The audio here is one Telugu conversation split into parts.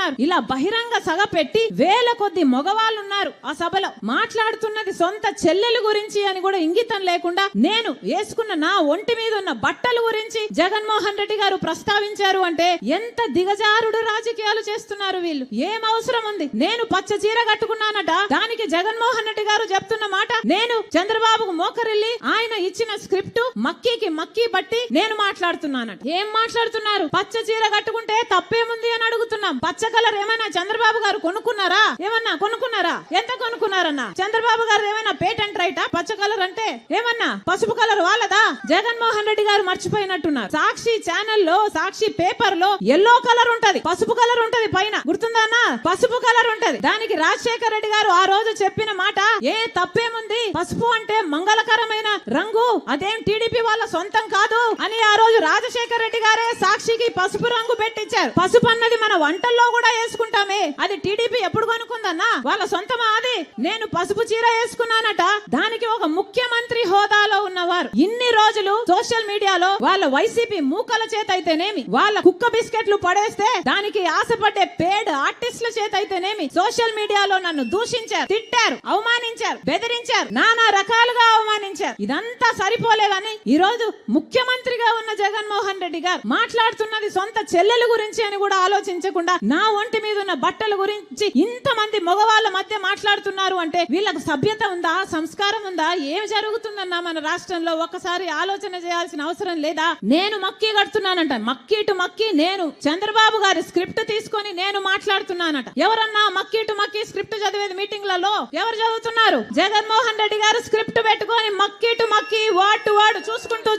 మాట్లాడుతున్నారు. ఇలా బహిరంగ సభ పెట్టి వేల కొద్ది మగవాళ్ళు ఉన్నారు ఆ సభలో. మాట్లాడుతున్నది సొంత చెల్లెలు గురించి అని కూడా ఇంగితం లేకుండా నేను వేసుకున్న నా ఒంటి మీద ఉన్న బట్టల గురించి జగన్మోహన్ రెడ్డి గారు ప్రస్తావించారు అంటే ఎంత దిగజారుడు రాజకీయాలు చేస్తున్నారు వీళ్ళు. ఏం అవసరం ఉంది? నేను పచ్చ చీర కట్టుకున్నానట, దానికి జగన్మోహన్ రెడ్డి గారు చెప్తున్న మాట నేను చంద్రబాబుకు మోకరిల్లి ఆయన ఇచ్చిన స్క్రిప్ట్ మక్కీకి మక్కీ బట్టి నేను మాట్లాడుతున్నానట. ఏం మాట్లాడుతున్నారు? పచ్చ చీర కట్టుకుంటే తప్పేముంది అని అడుగుతున్నాం. పచ్చ కలర్ ఏమైనా చంద్రబాబు గారు కొనుక్కున్నారా? ఏమన్నా కొనుక్కున్నారా? ఎంత కొనుక్కున్నారన్నా? చంద్రబాబు గారు ఏమైనా పేటెంట్ రైటా? పచ్చ కలర్ అంటే ఏమన్నా పసుపు కలర్ వాళ్ళదా? జగన్మోహన్ రెడ్డి గారు మర్చిపోయినట్టున్నారు. సాక్షి ఛానల్లో సాక్షి పేపర్ లో ఎల్లో కలర్ ఉంటది, పసుపు కలర్ ఉంటది, పైన గుర్తుందా? పసుపు కలర్ ఉంటది. దానికి రాజశేఖర రెడ్డి గారు ఆ రోజు చెప్పిన మాట ఏ తప్పేముంది? పసుపు అంటే మంగళకరమైన రంగు, అదేం టీడీపీ వాళ్ళ సొంతం కాదు అని ఆ రోజు రాజశేఖర రెడ్డి గారే సాక్షికి పసుపు రంగు పెట్టించారు. పసుపు అన్నది మన వంటల్లో కూడా వేసుకుంటామే, అది టీడీపీ ఎప్పుడు కొనుక్కుందన్నా? వాళ్ళ సొంతమా అది? నేను పసుపు చీర వేసుకున్నానట, దానికి ఒక ముఖ్యమంత్రి హోదాలో ఉన్నవారు ఇన్ని రోజులు సోషల్ మీడియాలో వాళ్ళ వైసీపీ మూకల చేత అయితేనేమి, వాళ్ళ కుక్క బిస్కెట్లు పడేస్తే దానికి ఆశపడ్డే పేడ్ ఆర్టిస్టుల చేత అయితేనేమి సోషల్ మీడియాలో నన్ను దూషించారు, తిట్టారు, అవమానించారు, బెదిరించారు, నానా రకాలుగా అవమానించారు. ఇదంతా సరిపోలే గాని ఈ రోజు ముఖ్యమంత్రిగా ఉన్న జగన్మోహన్ రెడ్డి గారు మాట్లాడుతున్నది సొంత చెల్లెల గురించి అని కూడా ఆలోచించకుండా నా ఒంటి మీద ఉన్న బట్టల గురించి ఇంతమంది మగవాళ్ళ మధ్య మాట్లాడుతున్నారు అంటే వీళ్ళకు సభ్యత ఉందా? సంస్కారం ఉందా? ఏం జరుగుతుందన్నా మన రాష్ట్రంలో? ఒక్కసారి ఆలోచన చేయాల్సిన అవసరం లేదా? నేను మక్కీ కడుతున్నానంట, మక్కీ టు మక్కీ నేను చంద్రబాబు గారి స్క్రిప్ట్ తీసుకొని నేను మాట్లాడుతున్నానట. ఎవరన్నా మక్కీ టు మక్కీ స్క్రిప్ట్ చదివేది మీటింగ్లలో ఎవరు చదువుతున్నారు? జగన్మోహన్ రెడ్డి గారు స్క్రిప్ట్ పెట్టుకొని మక్కీ టు మక్కీ వర్డ్ టు వర్డ్ చూసుకుంటూ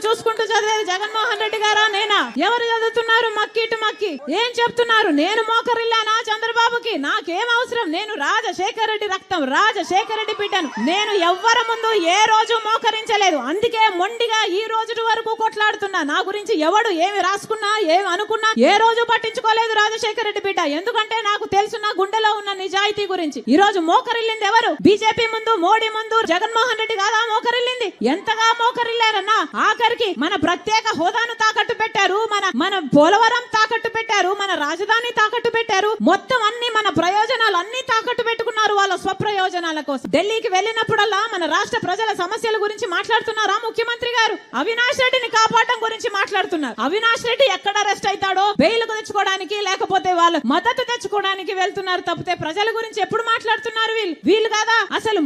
చదివేది జగన్మోహన్ రెడ్డి గారా నేనా? ఎవరు చదువుతున్నారు మక్కీ టు మక్కీ? ఏం చెప్తున్నారు? నేను మోకరిల్లానా చంద్రబాబుకి? నాకేం అవసరం? నేను రాజశేఖర రెడ్డి రక్తం, రాజశేఖర రెడ్డి బిడ్డను. నేను ఎవ్వరి ముందు ఏ రోజు మోకరించలేదు, అందుకే మొండిగా ఈ రోజు వరకు కొట్లాడుతున్నా. నా గురించి ఎవడు ఏమి రాసుకున్నా ఏమి అనుకున్నా ఏ రోజు పట్టించుకోలేదు రాజశేఖర రెడ్డి బిడ్డ. ఎందుకంటే నాకు తెలుసు నా గుండెలో ఉన్న నిజాయితీ గురించి. ఈ రోజు మోకరిల్లింది ఎవరు? బీజేపీ ముందు, మోడీ ముందు జగన్మోహన్ రెడ్డి కాదా మోకరిల్లింది? ఎంతగా మోకరిల్లారన్నా? ఆఖరికి మన ప్రత్యేక హోదాను తాకట్టు పెట్టారు, మన పోలవరం తాకట్టు పెట్టారు, మన రాజధాని తాకట్టు పెట్టారు, మొత్తం అన్ని మన ప్రయోజనాలు అన్ని తాకట్టు పెట్టుకున్నారు వాళ్ళ స్వప్రయోజనాల కోసం. ఢిల్లీకి వెళ్ళినప్పుడల్లా మన రాష్ట్ర ప్రజల సమస్యల గురించి మాట్లాడుతున్నారా ముఖ్యమంత్రి గారు? అవినాష్ రెడ్డిని కాపాడడం గురించి మాట్లాడుతున్నారు. అవినాష్ రెడ్డి ఎక్కడ అరెస్ట్ అవుతాడో బెయిల్ తెచ్చుకోవడానికి లేకపోతే వాళ్ళ మద్దతు తెచ్చుకోవడానికి వెళ్తున్నారు తప్పితే ప్రజల గురించి ఎప్పుడు మాట్లాడుతున్నారు వీళ్ళు కాదా? అసలు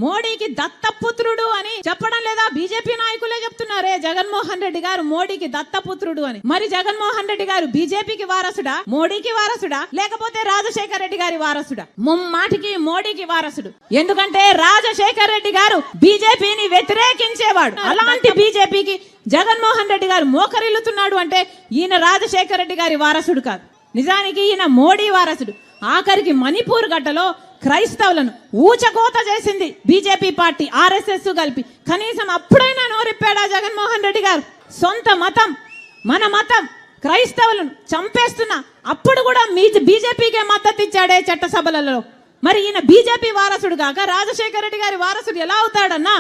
మోడీకి దత్తపుత్రుడు అని చెప్పడం లేదా? బీజేపీ నాయకులే చెప్తున్నారే జగన్మోహన్ రెడ్డి గారు మోడీకి దత్తపుత్రుడు అని. మరి జగన్మోహన్ రెడ్డి గారు బీజేపీకి వారసుడా, మోడీకి వారసుడా, లేకపోతే రాజశేఖర రెడ్డి గారి వారసుడా? ముమ్మాటికి మోడీకి వారసుడు. ఎందుకంటే రాజశేఖర రెడ్డి గారు బీజేపీని వ్యతిరేకించేవాడు. అలాంటి బీజేపీకి జగన్మోహన్ రెడ్డి గారు మోకరిల్లుతున్నాడు అంటే ఈయన రాజశేఖర రెడ్డి గారి వారసుడు కాదు, నిజానికి ఈయన మోడీ వారసుడు. ఆఖరికి మణిపూర్ గడ్డలో క్రైస్తవులను ఊచకోత చేసింది బీజేపీ పార్టీ, ఆర్ఎస్ఎస్ కలిపి. కనీసం అప్పుడైనా నోరిప్పాడా జగన్మోహన్ రెడ్డి గారు? సొంత మతం, మన మతం క్రైస్తవులను చంపేస్తున్నా అప్పుడు కూడా బీజేపీకే మద్దతు ఇచ్చాడే చట్టసభలలో. మరి ఈయన బీజేపీ వారసుడు కాక రాజశేఖర రెడ్డి గారి వారసుడు ఎలా అవుతాడన్నా?